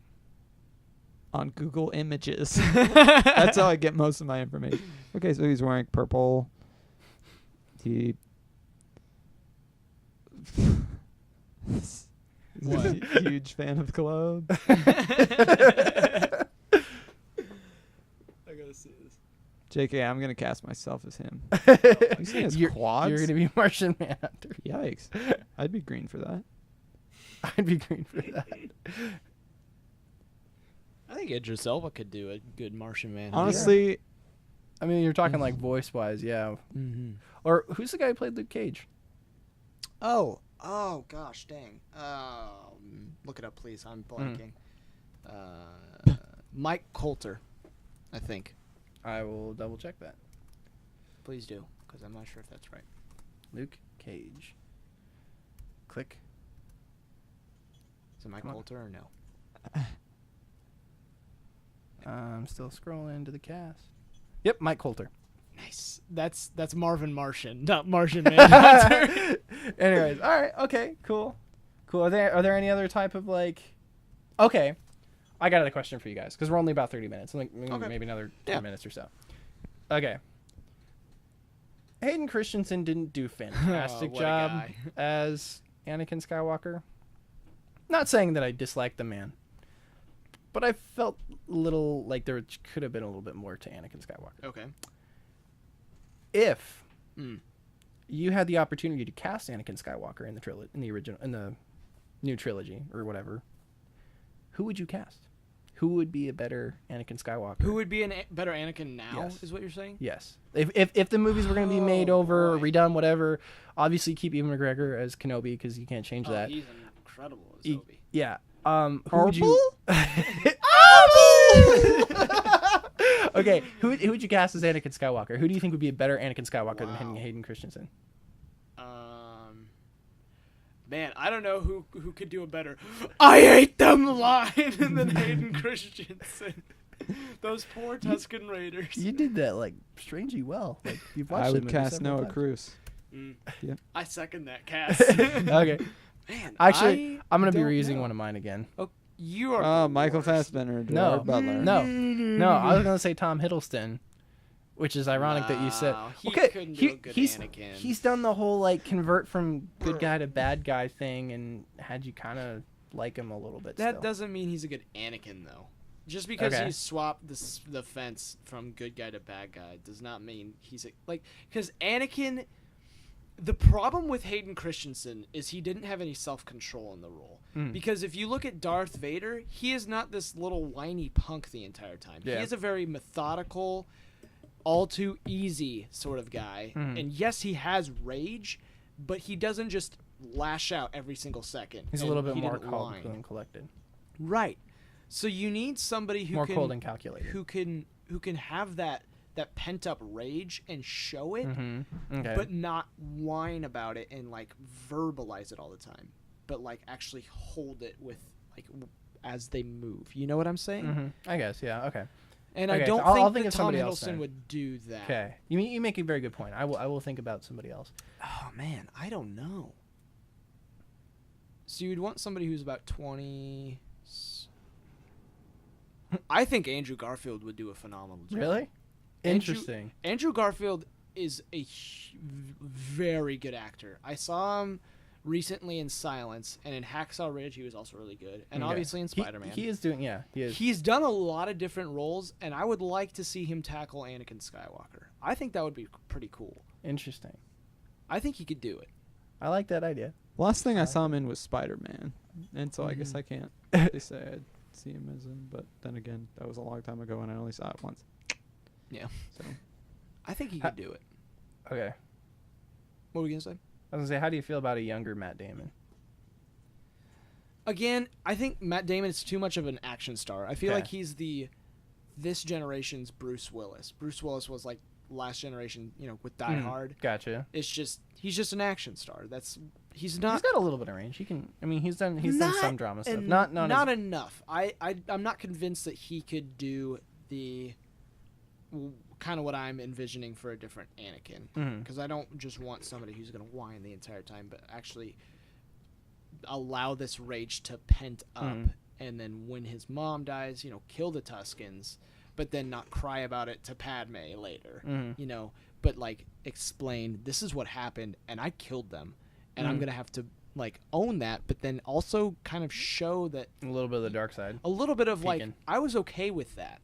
on Google Images. That's how I get most of my information. Okay, so he's wearing purple. He. He's a huge fan of clothes. I gotta see this. JK, I'm gonna cast myself as him. You see his You're quads? gonna be Martian Manhunter. Yikes! I'd be green for that. I'd be green for that. I think Idris Elba could do a good Martian Man. Honestly, I mean, you're talking like voice wise, yeah. Mm-hmm. Or who's the guy who played Luke Cage? Oh gosh, dang. Look it up, please. I'm blanking. Mike Coulter, I think. I will double check that. Please do, because I'm not sure if that's right. Luke Cage. Click. Is it Mike Come on. Coulter or no? I'm still scrolling to the cast. Yep, Mike Coulter. Nice. That's Marvin Martian, not Martian Manhunter. Anyways, all right, okay, cool. Are there any other type of like? Okay, I got a question for you guys because we're only about 30 minutes. Like maybe another 10 minutes or so. Okay. Hayden Christensen didn't do a fantastic what a job guy. as Anakin Skywalker. Not saying that I dislike the man, but I felt a little like there could have been a little bit more to Anakin Skywalker. Okay. If Mm. you had the opportunity to cast Anakin Skywalker in the new trilogy or whatever, who would you cast? who would be a better Anakin Skywalker? Who would be a better Anakin now? Yes. Is what you're saying? Yes. If the movies were going to be made over, boy. redone, whatever, obviously keep Ewan McGregor as Kenobi because you can't change that. He's incredible as Obi. Yeah. Who would you? Okay. Who would you cast as Anakin Skywalker? Who do you think would be a better Anakin Skywalker than Hayden Christensen? Man, I don't know who could do a better "I hate them" line than Hayden Christensen. Those poor Tusken Raiders. You did that like strangely well. Like you've watched. I the would movie cast several Noah times. Cruz. Yeah. I second that cast. Okay. Man, Actually, I'm gonna be don't reusing know. one of mine again. Oh, you are. Oh, the Michael worst. Fassbender, No. Gerard Butler. No, I was gonna say Tom Hiddleston, which is ironic that you said. No, he Okay, couldn't do a good Anakin. he's done the whole like convert from good guy to bad guy thing, and had you kind of like him a little bit. That still. doesn't mean he's a good Anakin, though. Just because Okay. he swapped the fence from good guy to bad guy does not mean he's because Anakin. The problem with Hayden Christensen is he didn't have any self-control in the role. Because if you look at Darth Vader, he is not this little whiny punk the entire time. Yeah. He is a very methodical, all too easy sort of guy. And yes, he has rage, but he doesn't just lash out every single second. He's a and little bit he more didn't calm whine. and collected, Right. So you need somebody who more can cold and calculated. who can have that pent up rage and show it, Okay. but not whine about it and like verbalize it all the time, but like actually hold it with like as they move. You know what I'm saying? I guess, yeah. Okay. And Okay, I don't so I'll think think that of Tom somebody else Hiddleston then. would do that. Okay. You make a very good point. I will think about somebody else. Oh man, I don't know. So you'd want somebody who's about 20. I think Andrew Garfield would do a phenomenal job. Really? Interesting. Andrew Garfield is a very good actor. I saw him recently in Silence, and in Hacksaw Ridge he was also really good, and Okay. obviously in Spider-Man. He is doing. Yeah, he is. He's done a lot of different roles, and I would like to see him tackle Anakin Skywalker. I think that would be pretty cool. Interesting. I think he could do it. I like that idea. Last thing I saw him in was Spider-Man, and so I guess I can't really say I'd see him as him. But then again, that was a long time ago, and I only saw it once. Yeah. So I think he could do it. Okay. What were we gonna say? I was gonna say, how do you feel about a younger Matt Damon? Again, I think Matt Damon is too much of an action star. I feel Okay. like he's this generation's Bruce Willis. Bruce Willis was like last generation, with Die Hard. Gotcha. He's just an action star. He's He's not got a little bit of range. He can. I mean, he's done some drama stuff. Not enough. I'm not convinced that he could do the kind of what I'm envisioning for a different Anakin, because I don't just want somebody who's going to whine the entire time, but actually allow this rage to pent up, and then when his mom dies, kill the Tuskens, but then not cry about it to Padme later, but like explain this is what happened and I killed them, and I'm gonna have to like own that, but then also kind of show that a little bit of the dark side. a little bit of like Peeking. I was okay with that,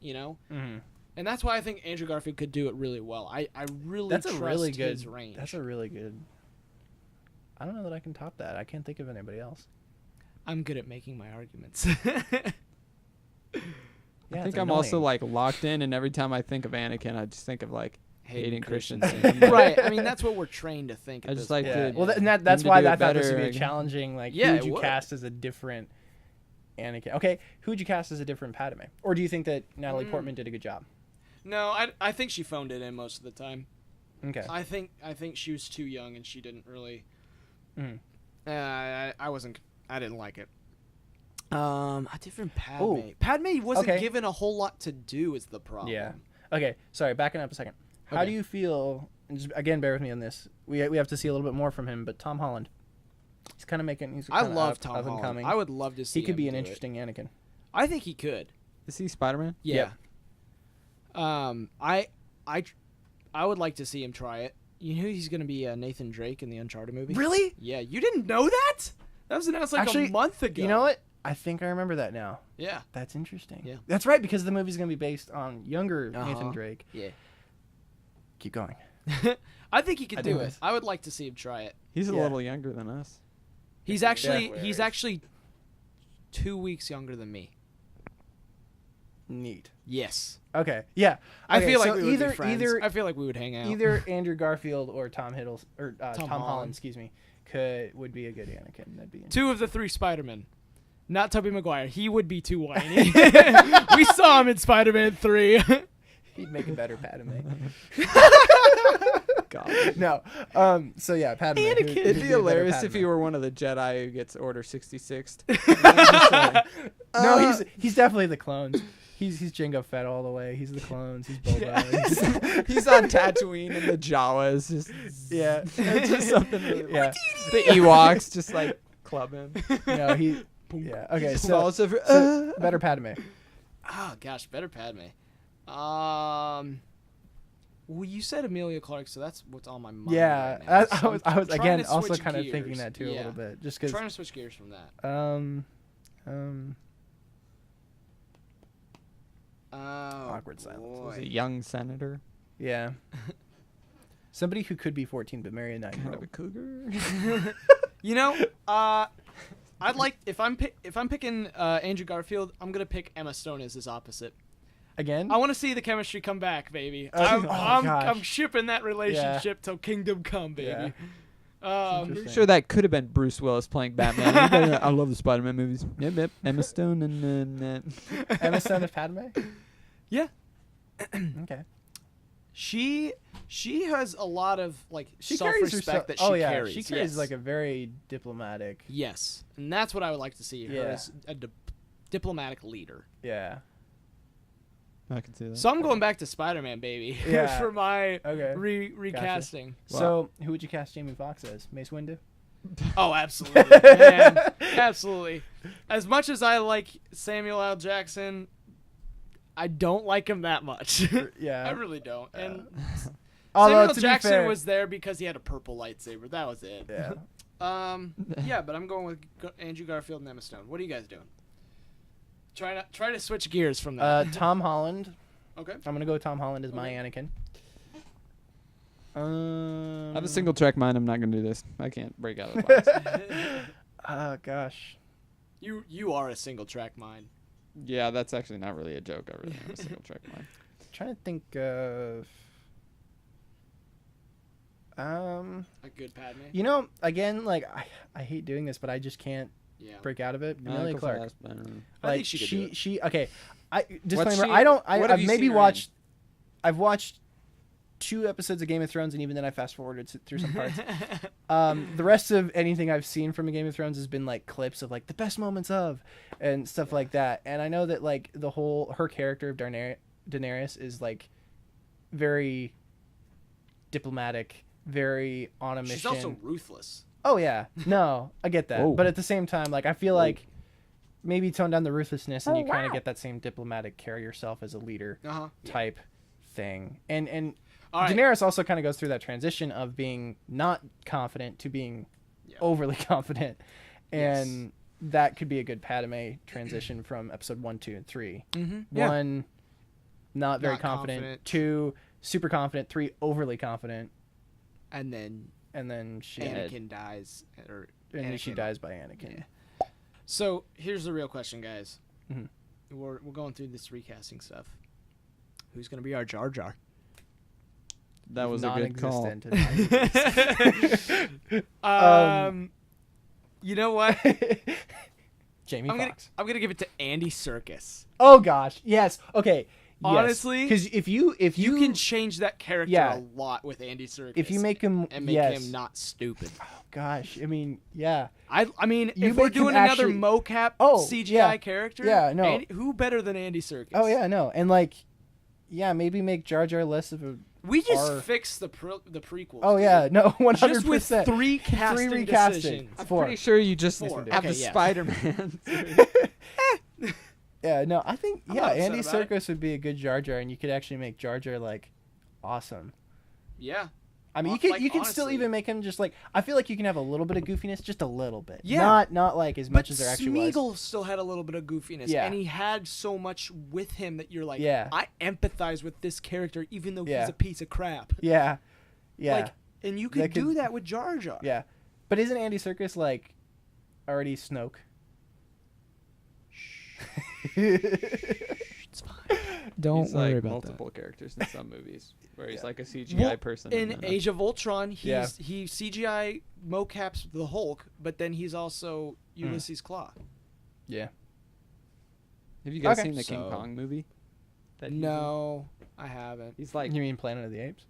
and that's why I think Andrew Garfield could do it really well. I really That's trust a really good. his range. That's a really good. I don't know that I can top that. I can't think of anybody else. I'm good at making my arguments. Yeah, I think it's I'm also annoying. like locked in, and every time I think of Anakin, I just think of like Hayden Christensen. Right. I mean, that's what we're trained to think. At I this just like point. Yeah. to- Well, Yeah. that's Need to why do it I thought this would better, be I a guess. challenging. Like, Yeah, who it would you would. cast as a different Anakin? Okay, who would you cast as a different Padme? Or do you think that Natalie Portman did a good job? No, I think she phoned it in most of the time. Okay. I think she was too young and she didn't really. Mhm. I didn't like it. A different Padme. Ooh. Padme wasn't Okay. given a whole lot to do. Is the problem? Yeah. Okay. Sorry. Backing up a second. How Okay. do you feel? And just, again, bear with me on this. We have to see a little bit more from him. But Tom Holland, he's kind of making. He's I kinda love up Tom and Holland. coming. I would love to see. He could be him an do it. interesting Anakin. I think he could. Is he Spider-Man? Yeah. I would like to see him try it. You know he's gonna be Nathan Drake in the Uncharted movie. Really? Yeah. You didn't know that? That was announced like Actually, a month ago. You know what? I think I remember that now. Yeah. That's interesting. Yeah. That's right, because the movie's going to be based on younger Nathan Uh-huh. Drake. Yeah. Keep going. I think he could I do do it. this. I would like to see him try it. He's a Yeah. little younger than us. He's actually 2 weeks younger than me. Neat. Yes. Okay. Yeah. I Okay, feel like so we would either be friends. either I feel like we would hang out. either Andrew Garfield or Tom Hiddleston or Tom Holland, Holland. excuse me, would be a good Anakin. That'd be interesting. 2 of the 3 Spider-Men. Not Tobey Maguire. He would be too whiny. We saw him in Spider-Man 3. He'd make a better Padme. God. No. So yeah, Padme. Anakin. It'd be hilarious if he were one of the Jedi who gets Order 66th. No, he's definitely the clones. He's Jango Fett all the way. He's the clones. He's Boba. He's on Tatooine and the Jawas. Just Yeah. it's just something. Really Yeah. The Ewoks just like club him. No, he. Yeah. Okay. Just So, falls over, so better Padme. Oh gosh, better Padme. Well, you said Emilia Clarke, so that's what's on my mind. Yeah. right now. I So was I'm trying again to also switch kind of thinking gears. that too a Yeah. little bit, just I'm because. trying to switch gears from that. Oh, Awkward silence. Was boy. a young senator. Yeah. Somebody who could be 14 but marry a 9-year-old. A cougar. You know, I'd like if I'm picking Andrew Garfield, I'm gonna pick Emma Stone as his opposite. Again? I want to see the chemistry come back, baby. Oh, gosh. I'm shipping that relationship till Kingdom Come, baby. Yeah. I'm Interesting. pretty sure that could have been Bruce Willis playing Batman. I love the Spider-Man movies. Yep. Emma Stone and Emma Stone as Padme? Yeah. Okay. She has a lot of like She carries self-respect herself. that she yeah, carries. she carries yes. like a very diplomatic. Yes, and that's what I would like to see. Her Yeah. as a diplomatic leader. Yeah. I can see that. So I'm going back to Spider-Man, baby, Yeah. for my Okay. recasting. So who would you cast Jamie Foxx as? Mace Windu? Oh, absolutely, man, absolutely. As much as I like Samuel L. Jackson, I don't like him that much. Yeah. I really don't. And Although, Samuel to be Jackson fair- was there because he had a purple lightsaber. That was it. Yeah. Yeah, but I'm going with Andrew Garfield and Emma Stone. What are you guys doing? Try to switch gears from that. Tom Holland. Okay. I'm gonna go with Tom Holland as my Okay. Anakin. I have a single track mind. I'm not gonna do this. I can't break out of the box. Oh gosh. You are a single track mind. Yeah, that's actually not really a joke. I really am a single track mind. Trying to think of. A good Padme. You know, again, like I hate doing this, but I just can't Yeah. break out of it. Go Emilia for Clarke. last, but I don't know. I think she could do it. She okay. Disclaimer. she- I don't. what have I've you maybe seen her in? watched. I've watched 2 episodes of Game of Thrones, and even then I fast forwarded through some parts. The rest of anything I've seen from a Game of Thrones has been like clips of like the best moments of, and stuff like that. And I know that like her character of Daenerys is like very diplomatic, very on a mission. She's also ruthless. Oh yeah, no, I get that, Whoa. but at the same time, like I feel like maybe tone down the ruthlessness, and Oh, you kind of wow. get that same diplomatic carry yourself as a leader Uh-huh. type thing. And All right. Daenerys also kind of goes through that transition of being not confident to being Yeah. overly confident, Yes. and that could be a good Padme transition from episode 1, 2, and 3. Mm-hmm. Yeah. 1, not very Not confident. confident. 2, super confident. 3, overly confident. And then And then she Anakin dies. Or and then she Anakin. dies by Anakin. Yeah. So here's the real question, guys. Mhm. We're going through this recasting stuff. Who's gonna be our Jar Jar? That was a good call. Non-existent. You know what? Jamie I'm Foxx. gonna give it to Andy Serkis. Oh gosh, yes. Okay. Honestly, because if you You can change that character Yeah. a lot with Andy Serkis. if you make him and make yes. him not stupid. Oh gosh, I mean, yeah. I mean, You if we're make him doing another actually- mocap Oh, CGI yeah. character, Yeah, no. who better than Andy Serkis? Oh yeah, no, and like, yeah, maybe make Jar Jar less of a. We just Or- fixed the prequels. Oh yeah, no, 100%. Just with three casting recasting. decisions. I'm 4. pretty sure you just 4. have Okay, the yeah. Spider-Man. Yeah, no, I think I'm yeah, not upset Andy about it. Serkis would be a good Jar Jar, and you could actually make Jar Jar like awesome. Yeah. I mean, Like, you can still honestly. even make him just like. I feel like you can have a little bit of goofiness, just a little bit. Yeah. Not like as But much as there actually was. Smeagol still had a little bit of goofiness, Yeah. and he had so much with him that you're like, Yeah. I empathize with this character, even though Yeah. he's a piece of crap. Yeah, yeah, Like, and you could That could- do that with Jar Jar. yeah. But isn't Andy Serkis like already Snoke? It's fine. Don't he's worry like about multiple characters in some movies where he's like a CGI Well, person. In and then Age of Ultron, Yeah. he CGI mocaps the Hulk, but then he's also Ulysses Claw. Yeah. have you guys Okay. seen the King So- Kong movie? That he's in? No, I haven't. He's like You mean Planet of the Apes?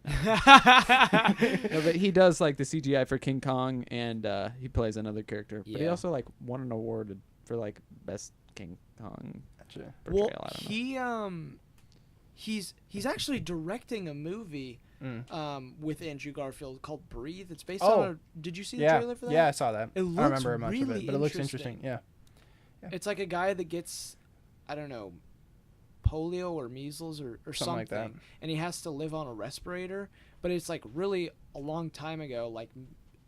no, but he does like the CGI for King Kong, and he plays another character. But he Yeah. also like won an award for like best King Kong Gotcha. portrayal. Well, I don't know. he's actually directing a movie with Andrew Garfield called Breathe. It's based Oh. on did you see the Yeah. trailer for that? Yeah, I saw that. It I looks don't remember much of really it, but it looks interesting. interesting. Yeah. It's like a guy that gets, I don't know, polio or measles or Something like that. and he has to live on a respirator. But it's like really a long time ago, like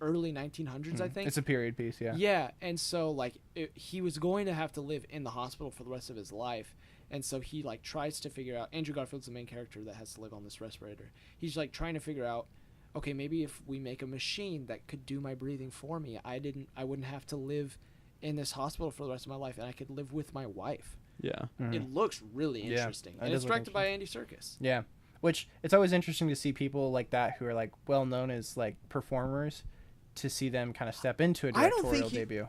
early 1900s, I think. It's a period piece, yeah. Yeah, and so like he was going to have to live in the hospital for the rest of his life, and so he like tries to figure out. Andrew Garfield's the main character that has to live on this respirator. He's like trying to figure out, okay, maybe if we make a machine that could do my breathing for me, I wouldn't have to live in this hospital for the rest of my life, and I could live with my wife. Yeah. It looks really Yeah, interesting, it and does it's look directed by Andy Serkis. Yeah. Which it's always interesting to see people like that who are like well known as like performers, to see them kind of step into a I don't directorial think debut.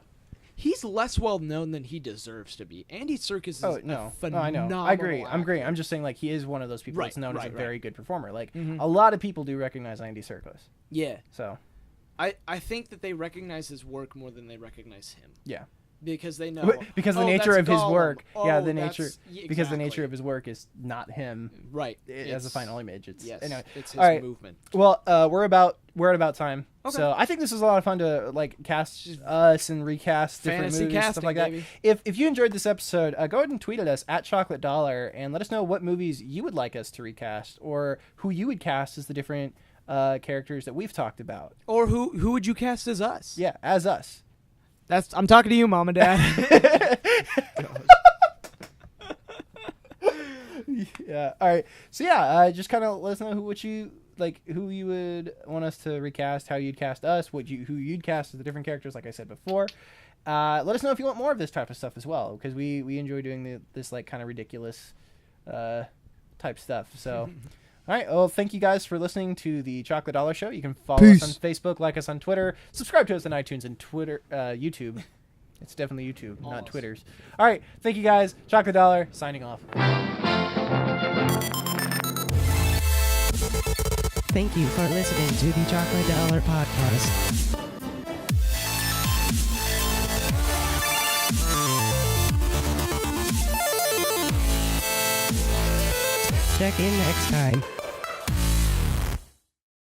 He's less well known than he deserves to be. Andy Serkis is Oh a no, phenomenal I know. I agree. I'm actor. great. I'm just saying like he is one of those people Right, that's known as a right, very good performer. Like Mhm. a lot of people do recognize Andy Serkis. Yeah, So I think that they recognize his work more than they recognize him. yeah. Because they know because the oh, nature that's of his Gollum. work, yeah, Oh, the that's- nature yeah, because the exactly. nature of his work is not him right as a It's- final image. It's Yes, anyway. it's his All right. movement. Well, we're at about time. Okay. So I think this is a lot of fun to like cast us and recast different Fantasy movies, casting, stuff like that. baby. If you enjoyed this episode, go ahead and tweet at us at Chocolate Dollar and let us know what movies you would like us to recast or who you would cast as the different characters that we've talked about. Or who would you cast as us? Yeah, as us. I'm talking to you, Mom and Dad. Yeah. All right. So yeah, just kind of let us know who you would want us to recast, how you'd cast us, who you'd cast as the different characters, like I said before. Let us know if you want more of this type of stuff as well, because we enjoy doing this like kind of ridiculous type stuff. So. All right. Well, thank you guys for listening to the Chocolate Dollar Show. You can follow us on Facebook, like us on Twitter, subscribe to us on iTunes and Twitter, YouTube. It's definitely YouTube, not Almost. Twitter's. All right. Thank you guys. Chocolate Dollar signing off. Thank you for listening to the Chocolate Dollar Podcast. Check in next time.